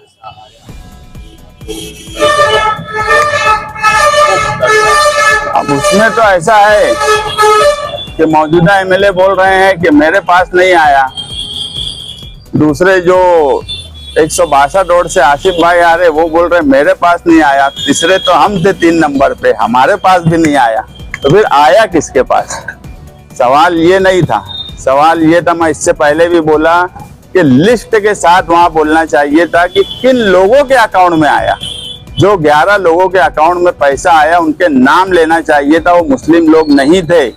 पैसा आया। अब उसमें तो ऐसा है कि मौजूदा एमएलए बोल रहे हैं कि मेरे पास नहीं आया, दूसरे जो 162 रोड से आसिफ भाई आ रहे वो बोल रहे मेरे पास नहीं आया, तीसरे तो हम थे 3 नंबर पे, हमारे पास भी नहीं आया। तो फिर आया किसके पास? सवाल ये नहीं था, सवाल ये था, मैं इससे पहले भी बोला कि लिस्ट के साथ वहां बोलना चाहिए था कि किन लोगों के अकाउंट में आया। जो 11 लोगों के अकाउंट में पैसा आया उनके नाम लेना चाहिए था, वो मुस्लिम लोग नहीं थे।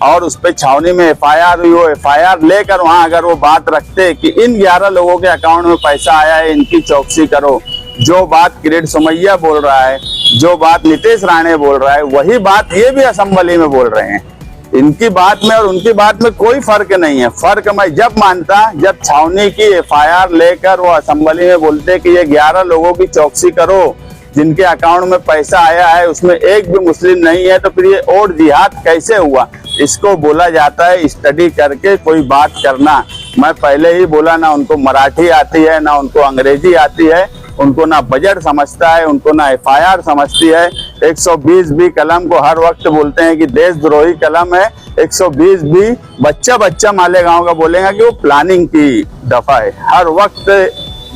और उस पर छावनी में एफआईआर हुई, वो एफआईआर लेकर वहां अगर वो बात रखते कि इन 11 लोगों के अकाउंट में पैसा आया है, इनकी चौकसी करो। जो बात किरीट सोमैया बोल रहा है, जो बात नीतीश राणे बोल रहा है, वही बात ये भी असेंबली में बोल रहे हैं। इनकी बात में और उनकी बात में कोई फर्क नहीं है। फर्क मैं जब मानता जब छावनी की एफआईआर लेकर वो असेंबली में बोलते कि ये 11 लोगों की चौकसी करो जिनके अकाउंट में पैसा आया है, उसमें एक भी मुस्लिम नहीं है, तो फिर ये और जिहाद कैसे हुआ? इसको बोला जाता है स्टडी करके कोई बात करना। मैं पहले ही बोला, ना उनको मराठी आती है, ना उनको अंग्रेजी आती है, उनको ना बजट समझता है, उनको ना एफआईआर समझती है। 120 भी कलम को हर वक्त बोलते हैं कि देशद्रोही कलम है। 120 भी बच्चा मालेगांव का बोलेगा कि वो प्लानिंग की दफा है। हर वक्त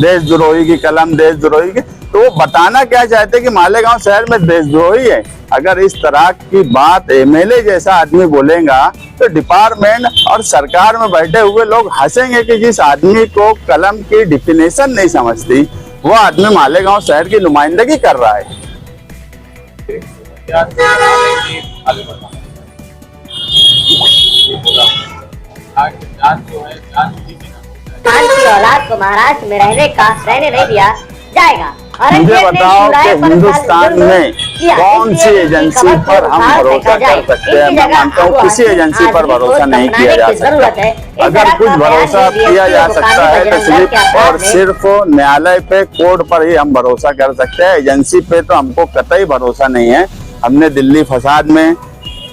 देशद्रोही की कलम, देशद्रोही की। तो वो बताना क्या चाहते कि मालेगांव शहर में देशद्रोही है? अगर इस तरह की बात एमएलए जैसा आदमी बोलेगा तो डिपार्टमेंट और सरकार में बैठे हुए लोग हंसेंगे कि जिस आदमी को कलम की डिफिनेशन नहीं समझती वो आदमी मालेगांव शहर की नुमाइंदगी कर रहा है। की औलाद को महाराष्ट्र में रहने नहीं दिया जाएगा। मुझे बताओ कि हिंदुस्तान में कौन सी एजेंसी पर हम भरोसा कर सकते हैं? मैं मानता हूँ किसी एजेंसी पर भरोसा नहीं किया जा सकता। अगर कुछ भरोसा किया जा सकता है तो सिर्फ और सिर्फ न्यायालय पे, कोर्ट पर ही हम भरोसा कर सकते हैं। एजेंसी पे तो हमको कतई भरोसा नहीं है। हमने दिल्ली फसाद में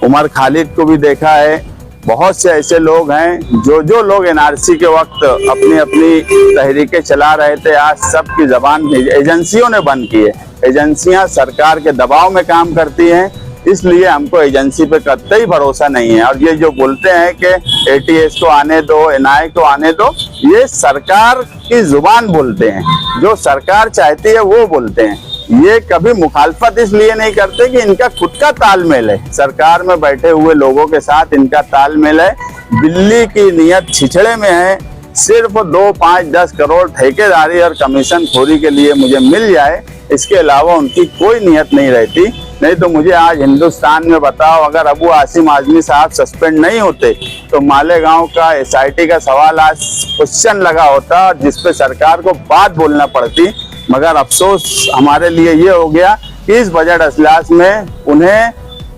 उमर खालिद को भी देखा है। बहुत से ऐसे लोग हैं जो लोग एनआरसी के वक्त अपनी अपनी तहरीकें चला रहे थे, आज सबकी जबान एजेंसियों ने बंद की है। एजेंसियां सरकार के दबाव में काम करती हैं, इसलिए हमको एजेंसी पे कतई भरोसा नहीं है। और ये जो बोलते हैं कि एटीएस को आने दो, एनआईए को आने दो, ये सरकार की जुबान बोलते हैं। जो सरकार चाहती है वो बोलते हैं। ये कभी मुखालफत इसलिए नहीं करते कि इनका खुद का तालमेल है, सरकार में बैठे हुए लोगों के साथ इनका तालमेल है। दिल्ली की नीयत छिछड़े में है। सिर्फ 2, 5, 10 करोड़ ठेकेदारी और कमीशन खोरी के लिए मुझे मिल जाए, इसके अलावा उनकी कोई नीयत नहीं रहती। नहीं तो मुझे आज हिंदुस्तान में बताओ, अगर अबू आसिम आजमी साहब सस्पेंड नहीं होते तो मालेगांव का एसआईटी का सवाल आज क्वेश्चन लगा होता, जिसपे सरकार को बात बोलना पड़ती। मगर अफसोस हमारे लिए ये हो गया कि इस बजट अजलास में उन्हें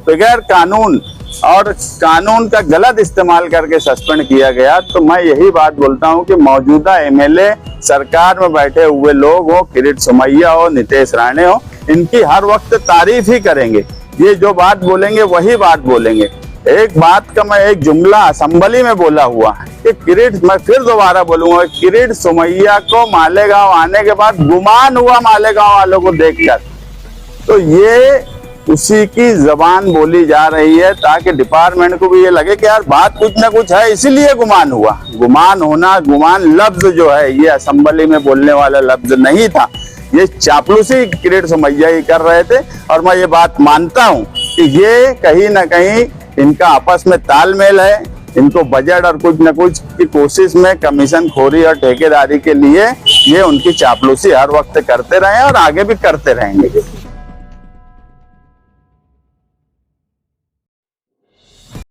बगैर कानून और कानून का गलत इस्तेमाल करके सस्पेंड किया गया। तो मैं यही बात बोलता हूं कि मौजूदा एमएलए, सरकार में बैठे हुए लोग हो, किरीट सोमैया हो, नीतीश राणे हो, इनकी हर वक्त तारीफ ही करेंगे। ये जो बात बोलेंगे वही बात बोलेंगे। एक बात का मैं एक जुमला असेंबली में बोला हुआ कि किरीट, मैं फिर दोबारा बोलूंगा, किरीट सोमैया को मालेगांव आने के बाद गुमान हुआ मालेगांव वालों को देखकर। तो ये उसी की जबान बोली जा रही है ताकि डिपार्टमेंट को भी ये लगे कि यार बात कुछ ना कुछ है, इसीलिए गुमान हुआ। गुमान होना, गुमान लफ्ज जो है ये असेंबली में बोलने वाला लफ्ज नहीं था। ये चापलूसी किरीट सोमैया ही कर रहे थे। और मैं ये बात मानता हूँ कि ये कहीं ना कहीं इनका आपस में तालमेल है। इनको बजट और कुछ न कुछ की कोशिश में कमीशन खोरी और ठेकेदारी के लिए ये उनकी चापलूसी हर वक्त करते रहे और आगे भी करते रहेंगे।